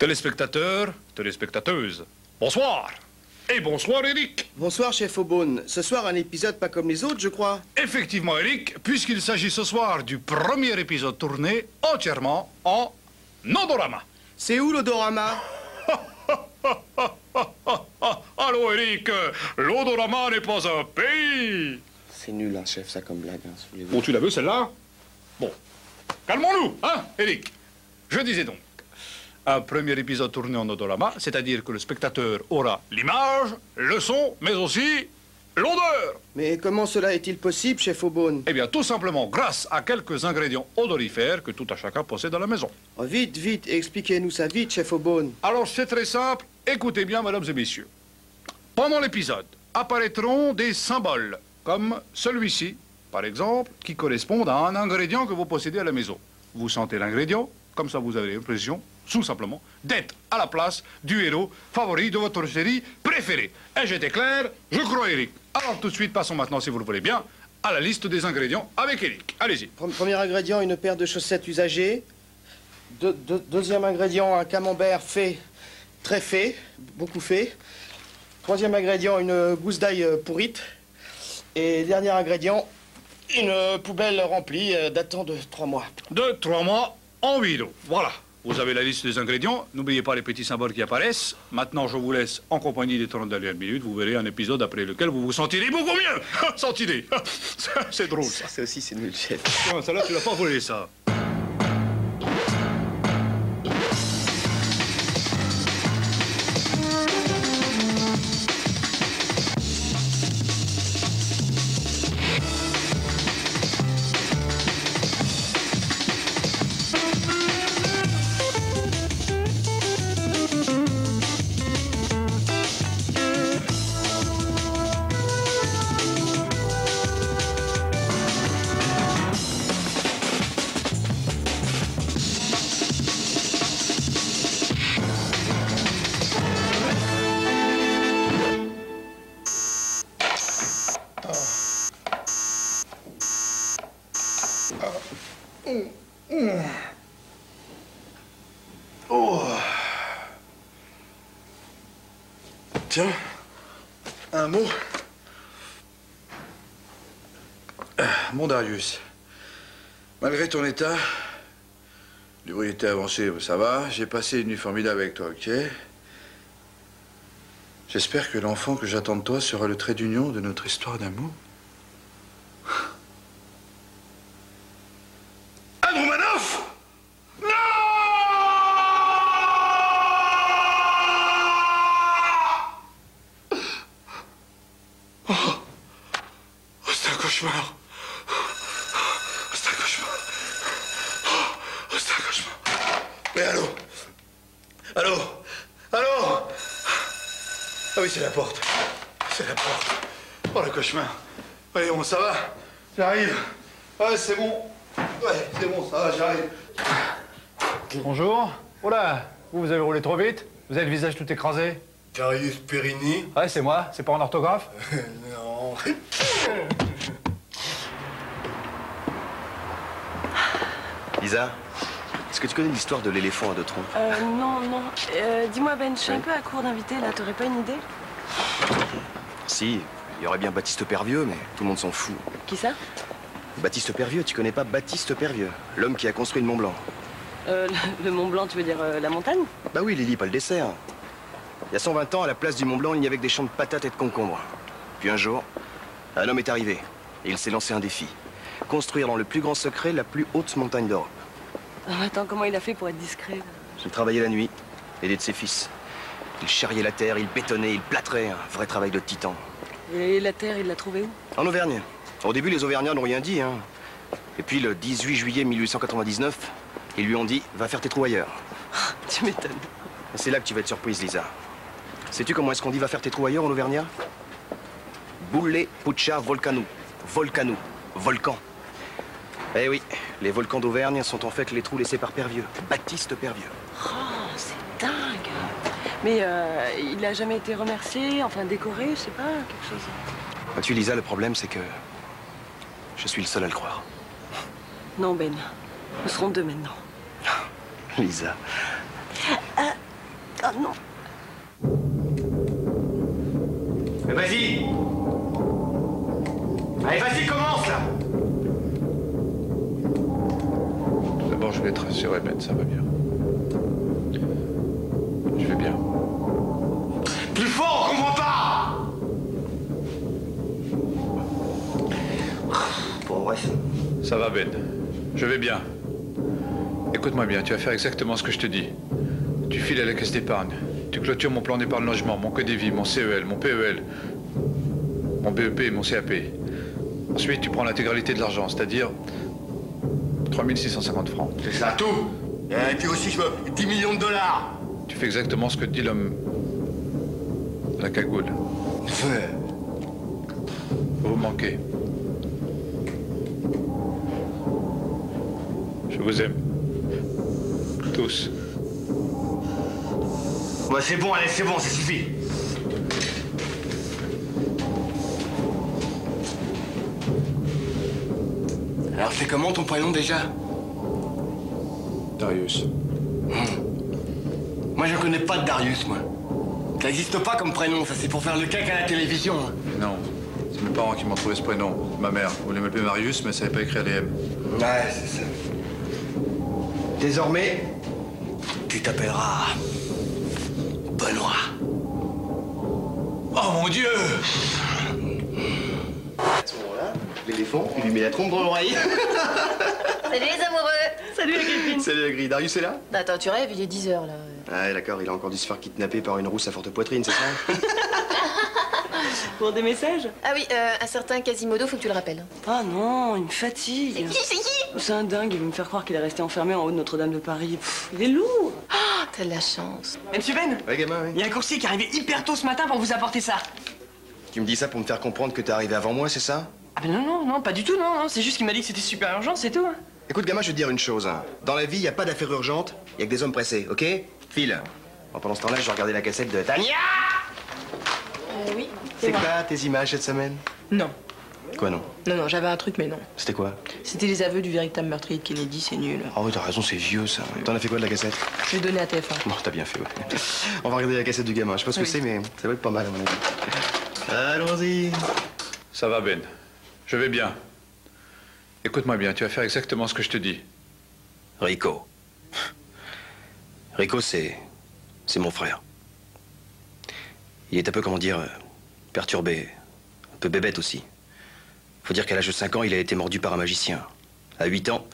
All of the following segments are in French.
Téléspectateurs, téléspectateuses, bonsoir. Et bonsoir, Eric. Bonsoir, chef Aubonne. Ce soir, un épisode pas comme les autres, je crois. Effectivement, Eric, puisqu'il s'agit ce soir du premier épisode tourné entièrement en odorama. C'est où l'odorama? Allô, Eric, l'odorama n'est pas un pays. C'est nul, hein, chef, ça comme blague. Hein, bon, tu la veux, celle-là? Bon, calmons-nous, hein, Eric. Je disais donc, un premier épisode tourné en odorama, c'est-à-dire que le spectateur aura l'image, le son, mais aussi l'odeur. Mais comment cela est-il possible, chef Aubonne? Eh bien, tout simplement grâce à quelques ingrédients odorifères que tout un chacun possède à la maison. Oh, vite, vite, expliquez-nous ça vite, chef Aubonne. Alors, c'est très simple. Écoutez bien, mesdames et messieurs. Pendant l'épisode, apparaîtront des symboles, comme celui-ci, par exemple, qui correspondent à un ingrédient que vous possédez à la maison. Vous sentez l'ingrédient, comme ça vous avez l'impression, tout simplement, d'être à la place du héros favori de votre série préférée. Et j'étais clair, je crois, Eric. Alors, tout de suite, passons maintenant, si vous le voulez bien, à la liste des ingrédients avec Eric. Allez-y. Premier ingrédient, une paire de chaussettes usagées. Deuxième ingrédient, un camembert fait, très fait, beaucoup fait. Troisième ingrédient, une gousse d'ail pourrite. Et dernier ingrédient, une poubelle remplie datant de 3 mois. De 3 mois en vide. Voilà. Vous avez la liste des ingrédients. N'oubliez pas les petits symboles qui apparaissent. Maintenant, je vous laisse en compagnie des 30 dernières minutes. Vous verrez un épisode après lequel vous vous sentirez beaucoup mieux. Sentirez. C'est drôle, ça. Ça aussi, c'est nul, chef. Non, ça là, tu l'as pas volé, ça. Oh. Tiens, un mot. Mon Darius, malgré ton état, l'ébriété avancée, ça va. J'ai passé une nuit formidable avec toi, ok? J'espère que l'enfant que j'attends de toi sera le trait d'union de notre histoire d'amour. Cauchemar. C'est un cauchemar. C'est un cauchemar. Mais allô? Allô? Allô? Ah oui, c'est la porte. C'est la porte. Oh, le cauchemar. Allez, bon, ça va? J'arrive. Ouais, c'est bon. Ouais, c'est bon, ça va, j'arrive. Bonjour. Oh là, vous avez roulé trop vite. Vous avez le visage tout écrasé. Darius Perini? Ouais, c'est moi. C'est pas en orthographe? Non. Lisa, est-ce que tu connais l'histoire de l'éléphant à deux troncs? Non. Dis-moi, Ben, je suis un peu à court d'invités, là. T'aurais pas une idée? Si, il y aurait bien Baptiste Pervieux, mais tout le monde s'en fout. Qui ça? Baptiste Pervieux, tu connais pas Baptiste Pervieux, l'homme qui a construit le Mont Blanc? Le Mont Blanc, tu veux dire la montagne? Bah oui, Lily, pas le dessert. Il y a 120 ans, à la place du Mont Blanc, il n'y avait que des champs de patates et de concombres. Puis un jour, un homme est arrivé, et il s'est lancé un défi. Construire dans le plus grand secret la plus haute montagne d'Europe. Attends, comment il a fait pour être discret, là? Il travaillait la nuit, aidé de ses fils. Il charriait la terre, il bétonnait, il plâtrait, un vrai travail de titan. Et la terre, il l'a trouvée où? En Auvergne. Au début, les Auvergnats n'ont rien dit, hein. Et puis, le 18 juillet 1899, ils lui ont dit « Va faire tes trous ailleurs ». Tu m'étonnes. Et c'est là que tu vas être surprise, Lisa. Sais-tu comment est-ce qu'on dit « Va faire tes trous ailleurs » en Auvergnat? Bulle Puccia Volcanu. Volcanu. Volcan. Eh oui, les volcans d'Auvergne sont en fait les trous laissés par Pervieux. Baptiste Pervieux. Oh, c'est dingue. Mais il a jamais été remercié, enfin décoré, je sais pas, quelque chose. Vois-tu, Lisa, le problème, c'est que je suis le seul à le croire. Non, Ben. Nous serons deux maintenant. Lisa. non. Mais vas-y. Allez, vas-y, commence, là. D'abord, je vais te rassurer, Ben, ça va bien. Je vais bien. Plus fort, on comprend pas. Bon, bref. Ça va, Ben. Je vais bien. Écoute-moi bien, tu vas faire exactement ce que je te dis. Tu files à la caisse d'épargne. Tu clôtures mon plan d'épargne logement, mon code de vie, mon CEL, mon PEL, mon BEP et mon CAP. Ensuite, tu prends l'intégralité de l'argent, c'est-à-dire 3650 francs. C'est ça, tout. Et puis aussi, je veux 10 millions de dollars. Tu fais exactement ce que te dit l'homme à la cagoule. Vous manquez. Je vous aime. Tous. Ouais, c'est bon, allez, c'est bon, ça suffit. Alors, c'est comment ton prénom déjà? Darius. Moi, je connais pas de Darius, moi. Ça n'existe pas comme prénom, ça c'est pour faire le cac à la télévision. Non, c'est mes parents qui m'ont trouvé ce prénom. Ma mère voulait m'appeler Marius, mais elle savait pas écrire les M. Ouais, c'est ça. Désormais, tu t'appelleras Benoît. Oh mon Dieu! À ce moment-là, l'éléphant, il lui met la trompe dans l'oreille. Salut les amoureux. Salut Agrippine. Salut, Agri. Darius est là? Bah, attends, tu rêves, il est 10 h là. Ah, d'accord, il a encore dû se faire kidnapper par une rousse à forte poitrine, c'est ça? Pour des messages? Ah oui, un certain Quasimodo, faut que tu le rappelles. Ah non, il me fatigue. C'est qui? C'est un dingue, il veut me faire croire qu'il est resté enfermé en haut de Notre-Dame de Paris. Pff, il est lourd. Ah, t'as de la chance. Monsieur Ben, Ouais, gamin, oui. il y a un coursier qui est arrivé hyper tôt ce matin pour vous apporter ça. Tu me dis ça pour me faire comprendre que t'es arrivé avant moi, c'est ça? Ah ben non, pas du tout, non. C'est juste qu'il m'a dit que c'était super urgent, c'est tout. Écoute, gamin, je vais te dire une chose. Hein. Dans la vie, il n'y a pas d'affaires urgentes, il y a que des hommes pressés, ok? File. Bon, pendant ce temps-là, je vais regarder la cassette de Tania. Oui. C'est quoi tes images cette semaine? Non. Quoi, non? Non, j'avais un truc, mais non. C'était quoi? C'était les aveux du véritable meurtrier de Kennedy, c'est nul. Ah oui, t'as raison, c'est vieux, ça. T'en as fait quoi de la cassette? Je l'ai donné à TF1. Bon, t'as bien fait, ouais. On va regarder la cassette du gamin. Je sais pas ce que c'est, mais ça va être pas mal, à mon avis. Allons-y. Ça va, Ben. Je vais bien. Écoute-moi bien, tu vas faire exactement ce que je te dis. Rico. Rico, c'est mon frère. Il est un peu, comment dire, perturbé. Un peu bébête aussi. Faut dire qu'à l'âge de 5 ans, il a été mordu par un magicien. À 8 ans,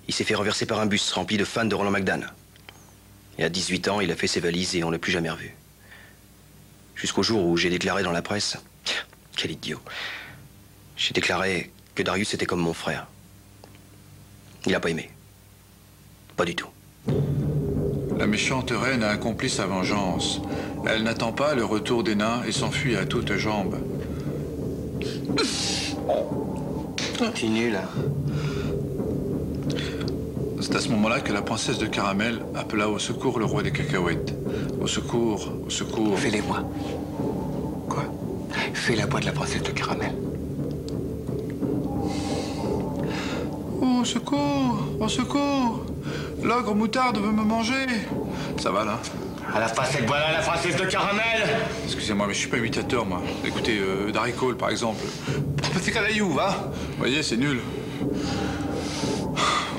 il s'est fait renverser par un bus rempli de fans de Roland McDan. Et à 18 ans, il a fait ses valises et on l'a plus jamais revu. Jusqu'au jour où j'ai déclaré dans la presse... Quel idiot. J'ai déclaré que Darius était comme mon frère. Il a pas aimé. Pas du tout. La méchante reine a accompli sa vengeance. Elle n'attend pas le retour des nains et s'enfuit à toutes jambes. T'es nul, hein. C'est à ce moment-là que la princesse de Caramel appela au secours le roi des cacahuètes. Au secours, au secours. Fais-les-moi. Quoi? Fais la voix de la princesse de Caramel. Au secours, au secours. L'ogre moutarde veut me manger. Ça va, là? À la face, cette voix-là, la princesse de Caramel! Excusez-moi, mais je suis pas imitateur, moi. Écoutez, Darry Cole, par exemple. Petit calayou, va. Vous voyez, c'est nul.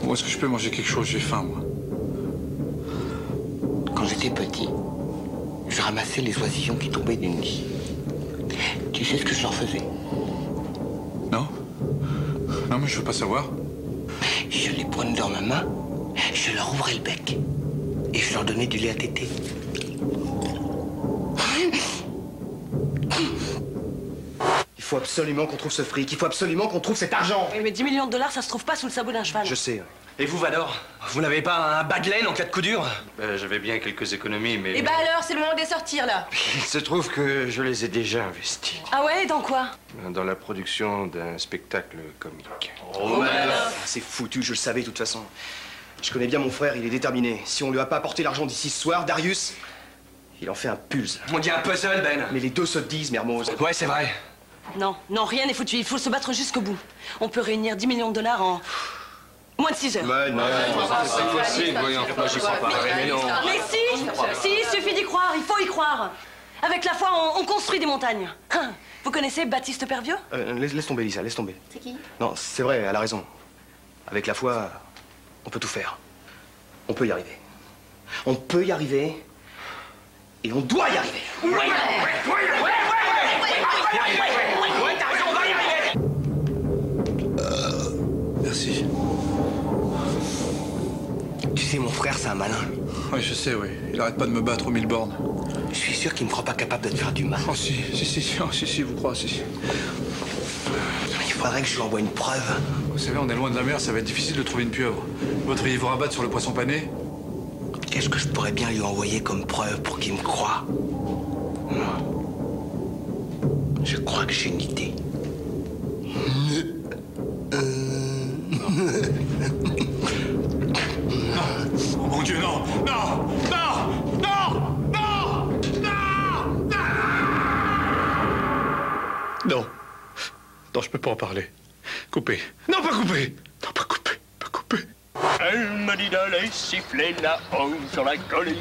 Où est-ce que je peux manger quelque chose? J'ai faim, moi. Quand j'étais petit, je ramassais les oisillons qui tombaient du nid. Tu sais ce que je leur faisais? Non? Non, mais je veux pas savoir. Je les prenais dans ma main, je leur ouvrais le bec et je leur donnais du lait à téter. Il faut absolument qu'on trouve ce fric. Il faut absolument qu'on trouve cet argent. Oui, mais 10 millions de dollars, ça se trouve pas sous le sabot d'un cheval. Je sais. Et vous, Vador, vous n'avez pas un bas de laine en cas de coup dur? J'avais bien quelques économies, mais... Et bah alors, c'est le moment de les sortir, là. Il se trouve que je les ai déjà investis Ah ouais, dans quoi? dans la production d'un spectacle comique. C'est foutu, je le savais de toute façon. Je connais bien mon frère, il est déterminé. Si on lui a pas apporté l'argent d'ici ce soir, Darius, il en fait un pulse. On dit un puzzle, Ben. Mais les deux se disent, Mermoz. Ouais, c'est vrai. Non, rien n'est foutu, il faut se battre jusqu'au bout. On peut réunir 10 millions de dollars en Moins de 6 heures. Mais non, c'est possible, voyons. Moi, j'y crois pas. Mais non. Mais si, il suffit d'y croire, il faut y croire. Avec la foi, on construit des montagnes. Hein. Vous connaissez Baptiste Pervieux? Laisse tomber, Lisa, laisse tomber. C'est qui? Non, c'est vrai, elle a raison. Avec la foi, on peut tout faire. On peut y arriver. On peut y arriver. Et on doit y arriver. Ouais. Merci. Tu sais, mon frère, c'est un malin. Oui, je sais, oui. Il arrête pas de me battre aux 1000 bornes. Je suis sûr qu'il me croit pas capable de te faire du mal. Oh, si, vous croyez, si. Il faudrait que je lui envoie une preuve. Vous savez, on est loin de la mer, ça va être difficile de trouver une pieuvre. Vous voudriez vous rabattre sur le poisson pané? Qu'est-ce que je pourrais bien lui envoyer comme preuve pour qu'il me croie? Je crois que j'ai une idée. Oh mon Dieu, non! Non! Non! Non! Non! Non! Non! Non, je peux pas en parler. Coupez. Non, pas couper! Non, pas couper! Pas couper! Elle m'a dit d'aller siffler là-haut sur la colline,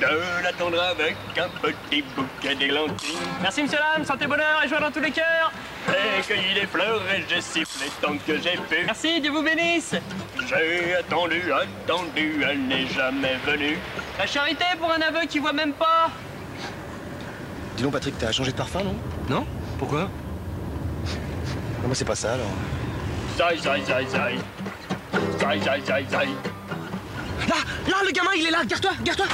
de l'attendre avec un petit bouquet d'églantines. Merci, monsieur l'âme, santé, bonheur et joie dans tous les cœurs. J'ai cueilli des fleurs et j'ai sifflé tant que j'ai pu. Merci, Dieu vous bénisse. J'ai attendu, elle n'est jamais venue. La charité pour un aveu qui voit même pas. Dis donc, Patrick, t'as changé de parfum, non? Non? Pourquoi? Non, mais c'est pas ça, alors. Zai, zai, zai, zai. Zai, zai, zai, zai. Là, le gamin, il est là, garde-toi, garde-toi.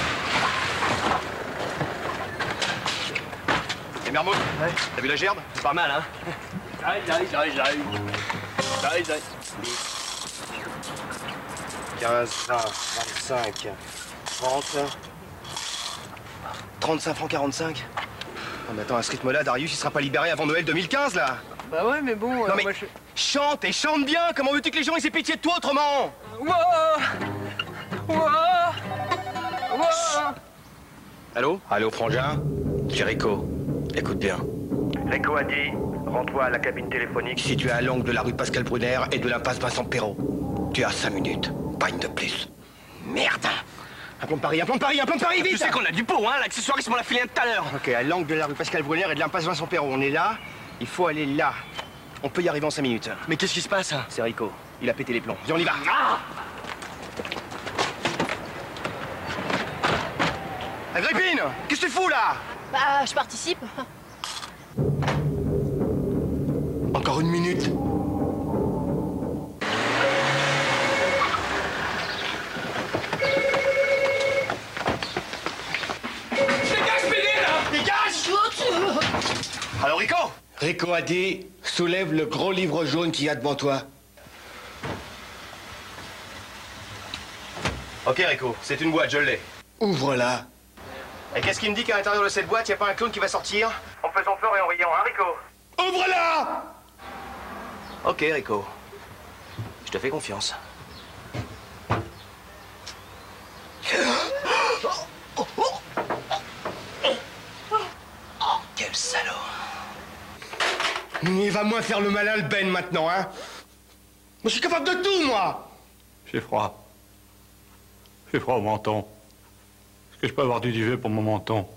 Et Mermout, t'as vu la gerbe? C'est pas mal, hein? Zai, zai, zai, zai. Zai, zai. 15, 20, 25, 30... 35 francs 45. Non, mais attends, à ce rythme-là, Darius, il sera pas libéré avant Noël 2015, là. Bah ouais, mais bon... Non, mais moi, chante et chante bien. Comment veux-tu que les gens aient pitié de toi autrement? Allô? Allô, frangin? C'est Rico. Écoute bien. Rico a dit, rends-toi à la cabine téléphonique. Située à l'angle de la rue Pascal Brunner et de l'impasse Vincent Perrault. Tu as 5 minutes. Pas une de plus. Merde! Un plan de Paris, vite! Tu sais qu'on a du pot, hein? L'accessoiriste m'en l'a filé tout à l'heure. Ok, à l'angle de la rue Pascal Brunner et de l'impasse Vincent Perrault. On est là. Il faut aller là. On peut y arriver en 5 minutes. Mais qu'est-ce qui se passe? C'est Rico. Il a pété les plombs. Viens, on y va. Agrippine! Qu'est-ce que tu fous là? Bah, je participe. Encore une minute. Alors, Rico? Rico a dit, soulève le gros livre jaune qu'il y a devant toi. Ok, Rico, c'est une boîte, je l'ai. Ouvre-la. Et qu'est-ce qui me dit qu'à l'intérieur de cette boîte, il n'y a pas un clown qui va sortir? En faisant peur et en riant, hein, Rico? Ouvre-la! Ok, Rico. Je te fais confiance. Quel salaud. Il va moins faire le malin, le Ben, maintenant, hein? Moi, je suis capable de tout, moi! J'ai froid. J'ai froid au menton. Est-ce que je peux avoir du duvet pour mon menton?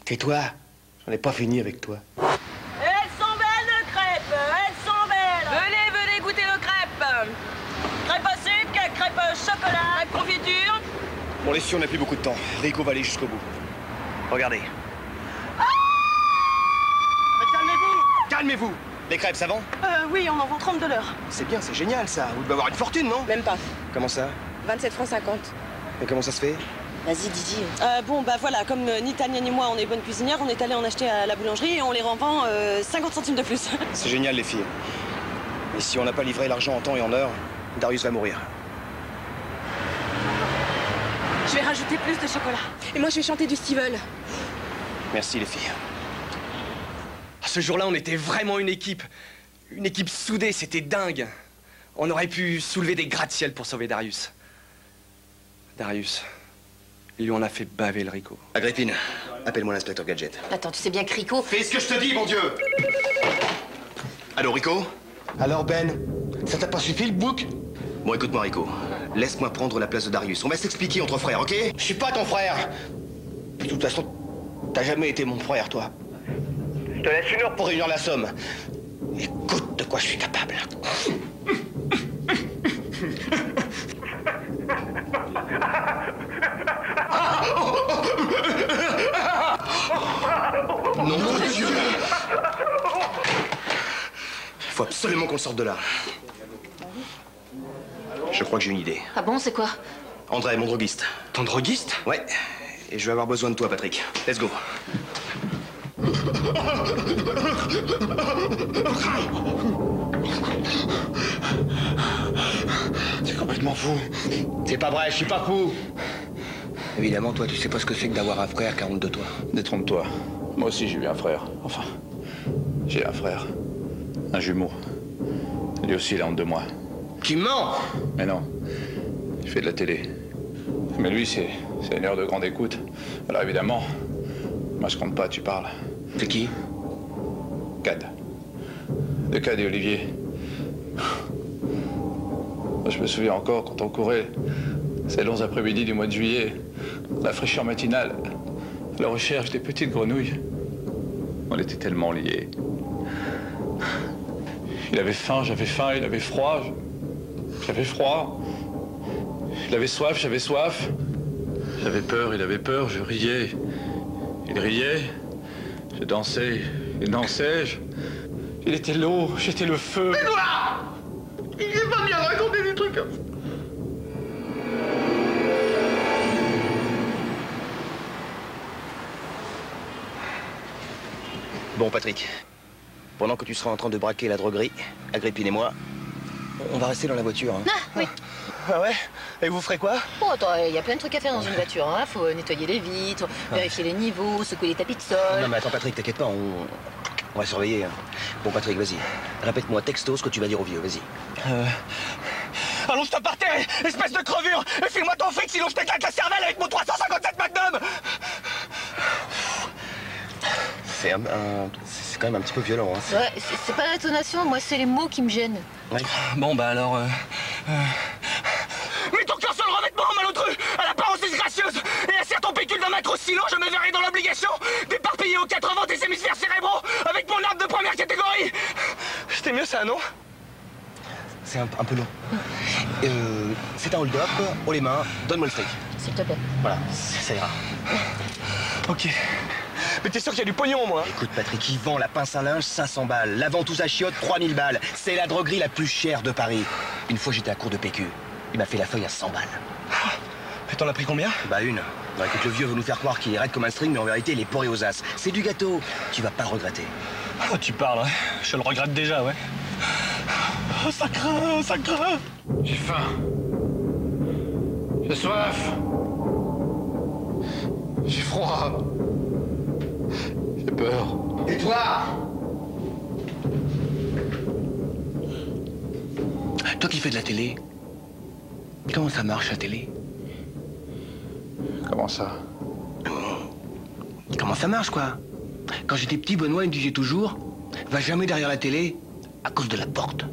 Tais-toi. J'en ai pas fini avec toi. Elles sont belles, nos crêpes. Elles sont belles. Venez goûter nos crêpes. Crêpes au sucre, crêpes au chocolat, crêpes confiture. Bon, les filles, on n'a plus beaucoup de temps. Rico va aller jusqu'au bout. Regardez. Calmez-vous. Les crêpes, ça vend? Oui, on en vend 30 $. C'est bien, c'est génial, ça. Vous devez avoir une fortune, non? Même pas. Comment ça? 27 francs 50. Et comment ça se fait? Vas-y, Didi. Bon, bah voilà, comme ni Tania ni moi, on est bonnes cuisinières, on est allé en acheter à la boulangerie et on les revend 50 centimes de plus. C'est génial, les filles. Et si on n'a pas livré l'argent en temps et en heure, Darius va mourir. Je vais rajouter plus de chocolat. Et moi, je vais chanter du Stevel. Merci, les filles. Ce jour-là, on était vraiment une équipe. Une équipe soudée, c'était dingue. On aurait pu soulever des gratte-ciel pour sauver Darius. Darius, il lui en a fait baver le Rico. Agrippine, appelle-moi l'inspecteur Gadget. Attends, tu sais bien que Rico... Fais ce que je te dis, mon Dieu! Allô, Rico? Alors, Ben, ça t'a pas suffi, le bouc? Bon, écoute-moi, Rico. Laisse-moi prendre la place de Darius. On va s'expliquer entre frères, ok? Je suis pas ton frère. De toute façon, t'as jamais été mon frère, toi. Je te laisse 1 heure pour réunir la somme. Écoute de quoi je suis capable. Non, mon Dieu! Faut absolument qu'on sorte de là. Je crois que j'ai une idée. Ah bon, c'est quoi? André, mon droguiste. Ton droguiste? Ouais. Et je vais avoir besoin de toi, Patrick. Let's go. T'es complètement fou. C'est pas vrai, je suis pas fou. Évidemment, toi, tu sais pas ce que c'est que d'avoir un frère qui a honte de toi. Détrompe-toi. Moi aussi, j'ai eu un frère. Enfin, j'ai un frère. Un jumeau. Lui aussi, il a honte de moi. Tu mens! Mais non. Il fait de la télé. Mais lui, c'est une heure de grande écoute. Alors évidemment, moi, je compte pas, tu parles. C'est qui? Cad. De Cad et Olivier. Moi, je me souviens encore quand on courait ces longs après-midi du mois de juillet, la fraîcheur matinale, à la recherche des petites grenouilles. On était tellement liés. Il avait faim, j'avais faim, il avait froid, j'avais froid. Il avait soif, j'avais soif. J'avais peur, il avait peur, je riais. Il riait. Je dansais, il dansait. Il était l'eau, j'étais le feu. Mais Noir! Il est pas bien raconter des trucs comme ça. Bon, Patrick. Pendant que tu seras en train de braquer la droguerie, Agrippine et moi, on va rester dans la voiture. Hein. Ah, oui. Ah ouais? Et vous ferez quoi? Bon, attends, il y a plein de trucs à faire dans une voiture, hein. Faut nettoyer les vitres, vérifier les niveaux, secouer les tapis de sol. Non, mais attends, Patrick, t'inquiète pas, on va surveiller. Hein. Bon, Patrick, vas-y. Répète-moi texto ce que tu vas dire au vieux, vas-y. Allonge-toi par terre, espèce de crevure! Et file-moi ton fric, sinon je t'éclate la cervelle avec mon 357 Magnum! C'est quand même un petit peu violent, hein. Ouais, c'est pas l'intonation, moi c'est les mots qui me gênent. Ouais. Bon, bah alors... Mets ton cœur sur le revêtement, malotru! À l'apparence disgracieuse! Et insère ton pécule d'un mètre, sinon je me verrai dans l'obligation d'éparpiller aux 80 des hémisphères cérébraux avec mon arme de première catégorie! C'était mieux ça, non? C'est un peu long. C'est un hold-up, haut les mains, donne-moi le fric. S'il te plaît. Voilà, ça ira. Ok. Mais t'es sûr qu'il y a du pognon, moi? Écoute, Patrick, il vend la pince à linge 500 balles, la ventouse à chiottes 3000 balles. C'est la droguerie la plus chère de Paris. Une fois, j'étais à court de PQ. Il m'a fait la feuille à 100 balles. Mais t'en as pris combien? Bah une. Bon, écoute, le vieux veut nous faire croire qu'il est raide comme un string, mais en vérité, il est poré aux as. C'est du gâteau. Tu vas pas le regretter. Oh, tu parles, hein. Je le regrette déjà, ouais. Oh, ça craint, ça craint. J'ai faim. J'ai soif. J'ai froid. J'ai peur. Et toi? Toi qui fais de la télé, comment ça marche la télé? Comment ça? Comment ça marche, quoi? Quand j'étais petit, Benoît il me disait toujours, va jamais derrière la télé à cause de la porte.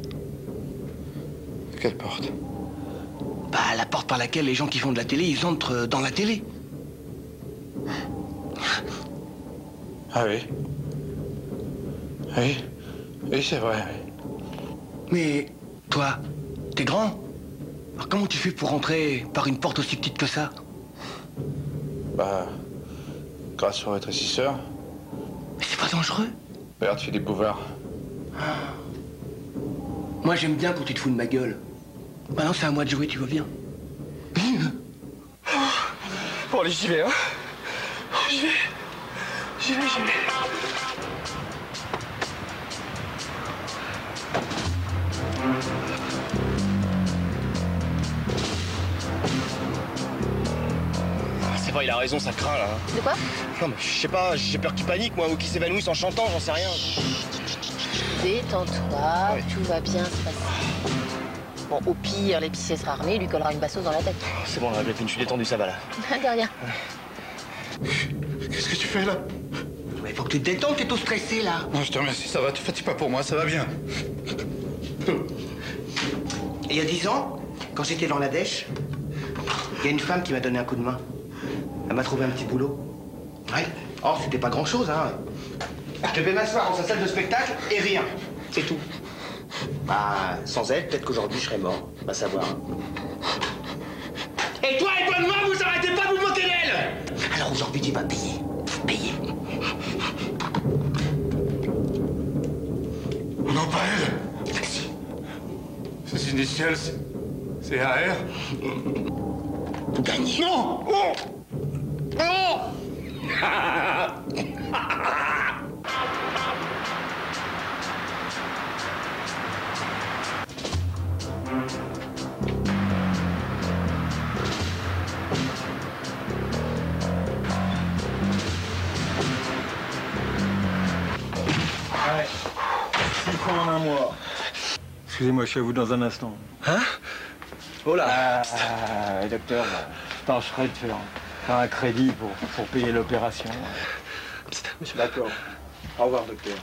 Quelle porte? Bah, la porte par laquelle les gens qui font de la télé, ils entrent dans la télé. Ah oui. Oui. Oui, c'est vrai, oui. Mais toi, t'es grand. Alors comment tu fais pour rentrer par une porte aussi petite que ça? Bah, grâce au rétrécisseur. Mais c'est pas dangereux? Regarde, Philippe Bouvard. Moi, j'aime bien quand tu te fous de ma gueule. Maintenant, c'est à moi de jouer, tu vois bien. Bon, allez, j'y vais, hein. J'y vais. J'y vais. C'est vrai, il a raison, ça craint, là. De quoi? Non, mais je sais pas, j'ai peur qu'il panique, moi, ou qu'il s'évanouisse en chantant, j'en sais rien. Détends-toi, tout va bien se passer. Bon, au pire, l'épicier sera armé, il lui collera une bastos dans la tête. C'est bon, Agrippine, je suis détendu, ça va, là. De rien. Qu'est-ce que tu fais, là? Mais faut que tu te détendes, t'es tout stressé, là. Non, je te remercie, ça va, te fatigue pas pour moi, ça va bien. Et il y a 10 ans, Quand j'étais dans la dèche, il y a une femme qui m'a donné un coup de main. Elle m'a trouvé un petit boulot. Ouais. Or, c'était pas grand-chose, hein. Je devais m'asseoir dans sa salle de spectacle et rien. C'est tout. Bah, sans elle, peut-être qu'aujourd'hui, je serais mort. Va savoir. Et toi, moi, vous arrêtez pas de vous moquer d'elle! Alors aujourd'hui, tu vas payer. Payer. Non, pas elle. Merci. Ces initiales, c'est AR. Gagné. Non! Oh! Oh! Ouais. 6 fois en un mois. Excusez-moi, je suis à vous dans un instant. Hein? Oh là! Docteur, je tâcherai de faire un crédit pour payer l'opération. D'accord. Au revoir, docteur.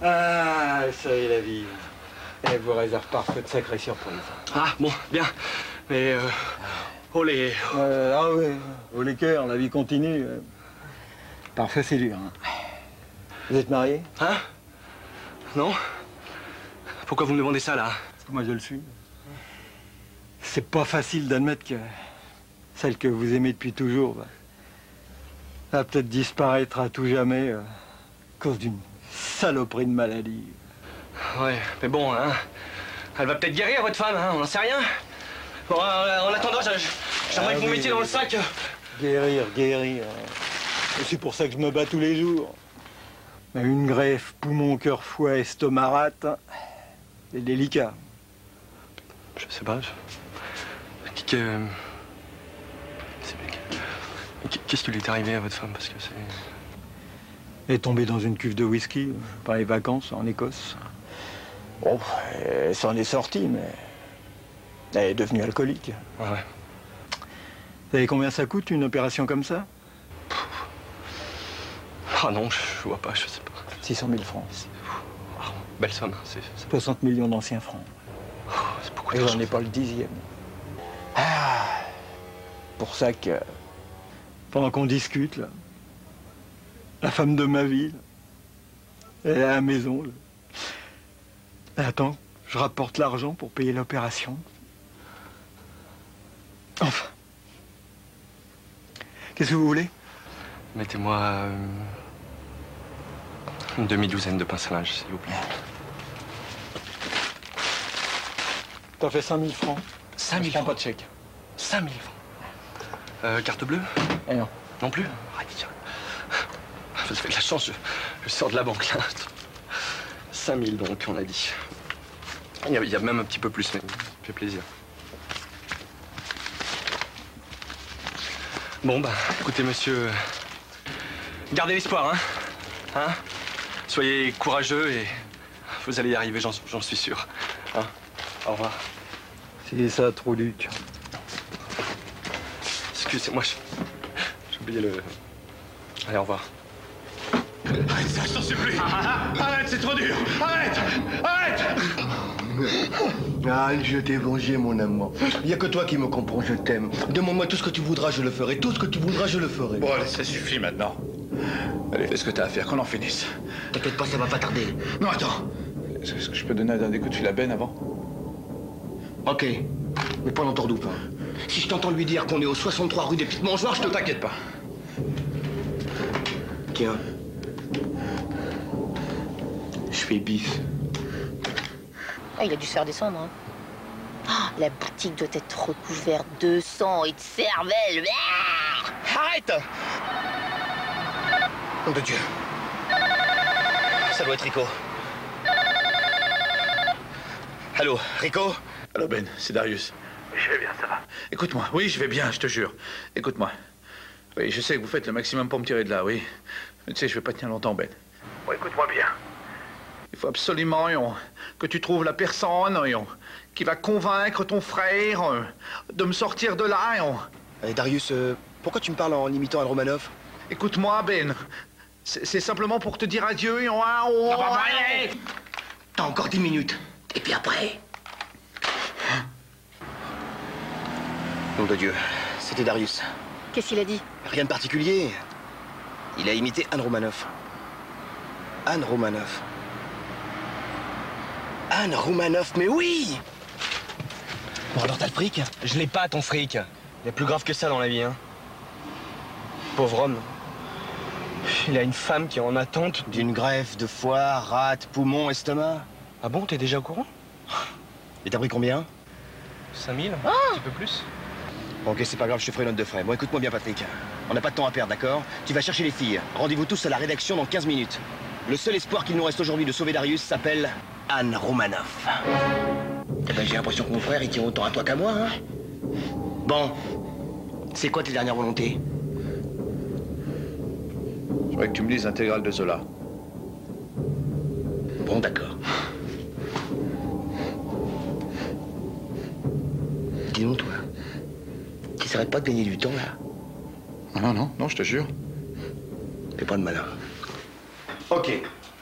Ah, ça y est la vie. Elle vous réserve parfois de sacrées surprises. Ah, bon, bien. Mais, oh les... ah oui, oh les cœurs, la vie continue. Parfois c'est dur. Hein. Vous êtes marié? Hein? Non? Pourquoi vous me demandez ça, là? Parce que moi, je le suis. C'est pas facile d'admettre que celle que vous aimez depuis toujours va peut-être disparaître à tout jamais à cause d'une saloperie de maladie. Ouais, mais bon, hein, elle va peut-être guérir, votre femme, hein, on n'en sait rien. Bon, en attendant, j'aimerais que vous mettiez dans le sac... Guérir. C'est pour ça que je me bats tous les jours. Mais une greffe, poumon, cœur, foie, estomac, rate, c'est délicat. Je sais pas. Qu'est-ce qui lui est arrivé à votre femme? Parce que c'est... Elle est tombée dans une cuve de whisky, par les vacances, en Écosse. Bon, elle s'en est sortie, mais elle est devenue alcoolique. Ouais. Vous savez combien ça coûte, une opération comme ça? Ah non, je vois pas, je sais pas. 600 000 francs. Oh, belle somme, c'est... 60 millions d'anciens francs. Oh, c'est beaucoup Et d'argent. j'en ai pas le 10e. Ah, pour ça que, pendant qu'on discute, là, la femme de ma vie, là, elle est à la maison. Là. Elle attend, je rapporte l'argent pour payer l'opération. Enfin. Qu'est-ce que vous voulez? Mettez-moi une demi-douzaine de pinces à linge, s'il vous plaît. T'as fait 5 000 francs. 5 000 francs. francs. Pas de chèque. 5 000 francs. Carte bleue? Eh non. Non plus? Arrêtez, tiens. Vous avez de la chance, je sors de la banque, là. 5 000, donc, on a dit. Il y a même un petit peu plus, mais ça fait plaisir. Bon, bah, écoutez, monsieur... Gardez l'espoir, hein? Hein? Soyez courageux et vous allez y arriver, j'en suis sûr. Hein? Au revoir. C'est ça, trop duc. Excusez-moi, j'ai oublié le... Allez, au revoir. Arrête ça, je t'en supplie. Arrête, c'est trop dur. Arrête. Allez, je t'ai vengé, mon amour. Il n'y a que toi qui me comprends, je t'aime. Demande-moi tout ce que tu voudras, je le ferai. Tout ce que tu voudras, je le ferai. Bon, allez, ça suffit maintenant. Allez, fais ce que t'as à faire, qu'on en finisse. T'inquiète pas, ça va pas tarder. Non, attends. Est-ce que je peux donner un des coups de fil à Ben avant? Ok, mais pas l'entordoute. Si je t'entends lui dire qu'on est au 63 rue des Petites Mangeoires, je te... T'inquiète pas. Tiens. Je fais bif. Ah, il a dû se faire descendre, hein. Ah, la boutique doit être recouverte de sang et de cervelle. Ah, arrête! Nom de Dieu. Ça doit être Rico. Allô, Rico? Allô, Ben, c'est Darius. Je vais bien, ça va. Écoute-moi. Oui, je vais bien, je te jure. Écoute-moi. Oui, je sais que vous faites le maximum pour me tirer de là, oui. Mais tu sais, je vais pas tenir longtemps, Ben. Bon, écoute-moi bien. Il faut absolument, que tu trouves la personne, qui va convaincre ton frère de me sortir de là, Darius, pourquoi tu me parles en imitant un Romanov? Écoute-moi, Ben. C'est simplement pour te dire adieu, T'as encore 10 minutes. Et puis après... Nom de Dieu, c'était Darius. Qu'est-ce qu'il a dit? Rien de particulier. Il a imité Anne Romanoff. Anne Romanoff. Anne Romanoff, mais oui! Bon, alors t'as le fric? Je l'ai pas, ton fric. Il y a plus grave que ça dans la vie, hein. Pauvre homme. Il a une femme qui est en attente d'une greffe de foie, rate, poumon, estomac. Ah bon, t'es déjà au courant? Et t'as pris combien? 5000, un petit peu plus. Bon, ok, c'est pas grave, je te ferai une note de frais. Bon, écoute-moi bien, Patrick. On n'a pas de temps à perdre, d'accord? Tu vas chercher les filles. Rendez-vous tous à la rédaction dans 15 minutes. Le seul espoir qu'il nous reste aujourd'hui de sauver Darius s'appelle Anne Romanoff. Eh ben, j'ai l'impression que mon frère, il tient autant à toi qu'à moi, hein? Bon, c'est quoi tes dernières volontés? Je voudrais que tu me lises l'intégrale de Zola. Bon, d'accord. Dis donc, toi, tu n'essaierais pas de gagner du temps, là? Non, je te jure. Fais pas de malin. Ok.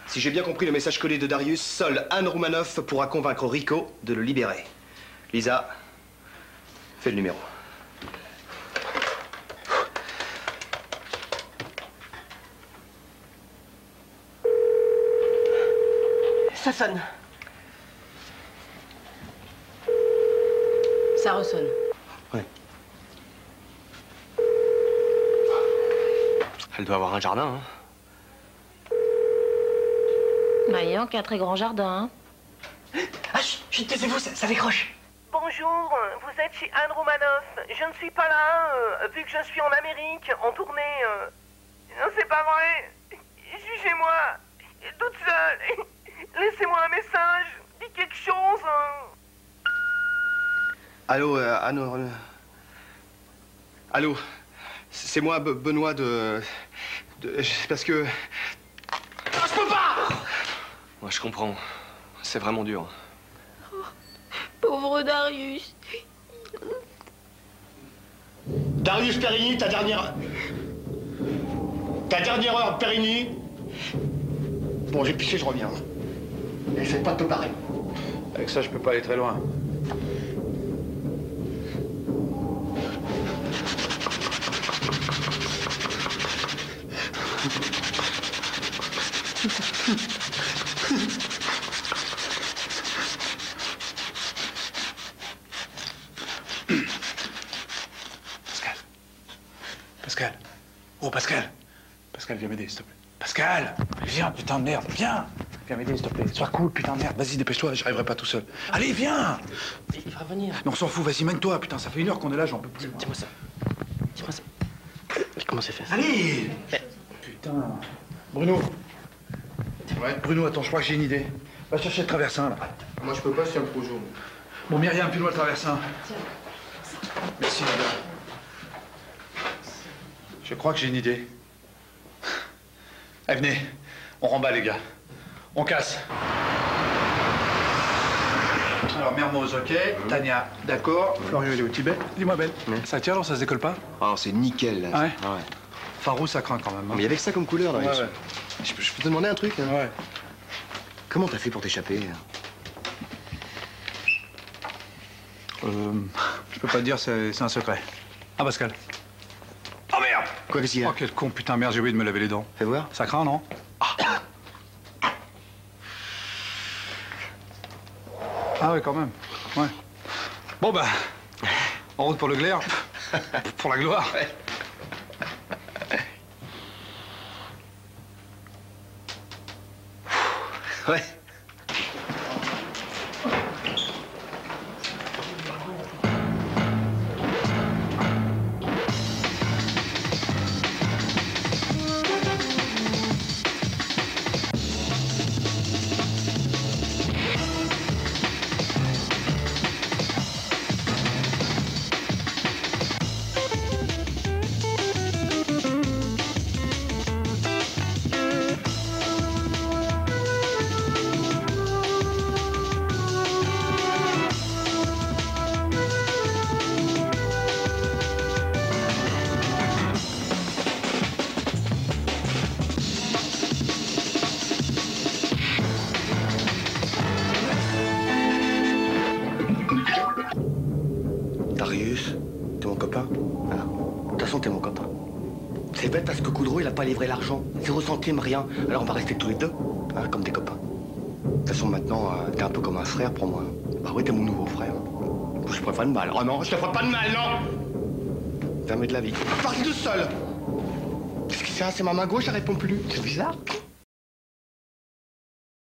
Si j'ai bien compris le message codé de Darius, seule Anne Romanoff pourra convaincre Rico de le libérer. Lisa, fais le numéro. Ça sonne. Ça ressonne. Ouais. Elle doit avoir un jardin, hein. Voyons qu'un très grand jardin. Ah, chut, taisez-vous, ça décroche. Bonjour, vous êtes chez Anne Romanoff. Je ne suis pas là, vu que je suis en Amérique, en tournée. Non, c'est pas vrai. Je suis chez moi, toute seule. Laissez-moi un message. Dis quelque chose. Allô, Anne... Allô, c'est moi, Benoît parce que... Ah, je peux pas! Ouais, je comprends. C'est vraiment dur. Pauvre Darius. Darius Périgny, ta dernière heure, Périgny. Bon, j'ai pissé, je reviens. Et faites pas de pareil. Avec ça, je peux pas aller très loin. Pascal. Oh, Pascal. Pascal, viens m'aider, s'il te plaît. Pascal, viens, putain de merde, viens. Viens m'aider, s'il te plaît. Sois cool, putain de merde. Vas-y, dépêche-toi, j'arriverai pas tout seul. Allez, viens. Il va venir. Mais on s'en fout, vas-y, mène-toi, putain, ça fait 1 heure qu'on est là, j'en peux plus. Dis-moi ça. Dis-moi ça. Mais comment c'est fait ça? Allez. Putain. Bruno. Ouais, Bruno, attends, je crois que j'ai une idée. Va chercher le traversin, là. Moi, je peux pas, je tiens trop jaune. Bon, Myriam, file-moi le traversin. Merci, madame. Je crois que j'ai une idée. Allez, venez. On remballe, les gars. On casse. Alors, Mermoz, ok. Tania, d'accord. Florian, il est au Tibet. Dis-moi, Ben. Ça tient, alors ça se décolle pas? Ah, c'est nickel, là. Ah ouais? Ah ouais. Faro, ça craint quand même. Hein. Mais avec ça comme couleur, Darius. Ouais. Je peux te demander un truc, hein? Ouais. Comment t'as fait pour t'échapper? Je peux pas te dire, c'est un secret. Ah, Pascal. Oh merde! Quoi, qu'est-ce qu'il y a? Oh, quel con, putain, merde, j'ai oublié de me laver les dents. Fais voir. Ça craint, non? Ah ouais, quand même. Ouais. Bon, bah, en route pour le glaire, pour la gloire. Ouais. Darius, t'es mon copain. Voilà. De toute façon, t'es mon copain. C'est bête parce que Coudreau, il a pas livré l'argent. 0 centime, rien. Alors on va rester tous les deux, hein, comme des copains. De toute façon, maintenant, t'es un peu comme un frère pour moi. Bah oui, t'es mon nouveau frère. Je te ferai pas de mal. Oh non, je te ferai pas de mal, non! Jamais de la vie. Parti tout seul! Qu'est-ce que c'est? C'est ma main gauche, elle répond plus. C'est bizarre.